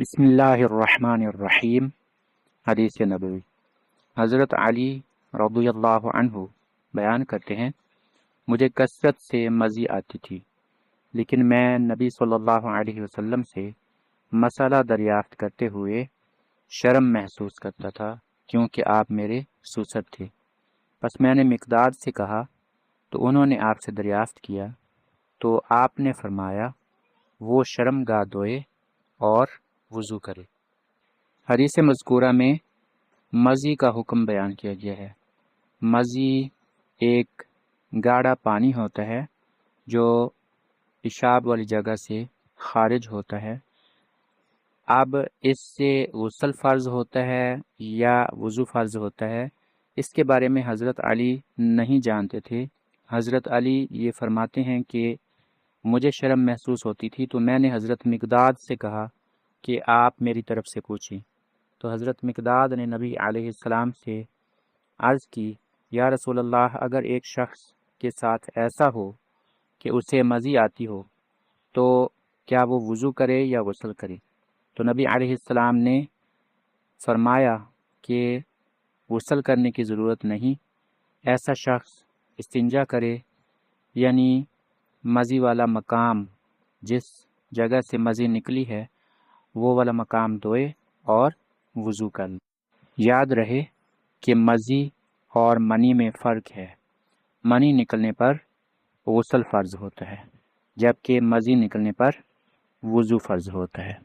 बिस्मिल्लाहिर्रहमानिर्रहीम। हदीस नबवी। हज़रत अली रज़ियल्लाहु अन्हु बयान करते हैं, मुझे कसरत से मज़ी आती थी, लेकिन मैं नबी सल्लल्लाहु अलैहि वसल्लम से मसला दरियाफ्त करते हुए शर्म महसूस करता था, क्योंकि आप मेरे सुसर थे। बस मैंने मिक़दाद से कहा तो उन्होंने आपसे दरियाफ्त किया, तो आपने फरमाया वो शर्मगाह धोए और वज़ू करे। हदीस मज़कूरा में मज़ी का हुक्म बयान किया गया है। मज़ी एक गाढ़ा पानी होता है जो पेशाब वाली जगह से खारिज होता है। अब इससे गुस्ल फ़र्ज़ होता है या वज़ू फ़र्ज़ होता है, इसके बारे में हज़रत अली नहीं जानते थे। हज़रत अली ये फरमाते हैं कि मुझे शर्म महसूस होती थी, तो मैंने हज़रत मिक़दाद से कहा कि आप मेरी तरफ से पूछें। तो हज़रत मिक़दाद ने नबी अलैहिस्सलाम से अर्ज़ की, या रसूल अल्लाह, अगर एक शख्स के साथ ऐसा हो कि उसे मज़ी आती हो, तो क्या वो वज़ू करे या गुस्ल करे? तो नबी अलैहिस्सलाम ने फरमाया कि गुस्ल करने की ज़रूरत नहीं, ऐसा शख्स इस्तिंजा करे, यानी मज़ी वाला मकाम, जिस जगह से मज़ी निकली है वो वाला मकाम धोए और वज़ू कर ले। याद रहे कि मज़ी और मनी में फ़र्क है। मनी निकलने पर गुस्ल फ़र्ज़ होता है, जबकि मज़ी निकलने पर वज़ू फ़र्ज़ होता है।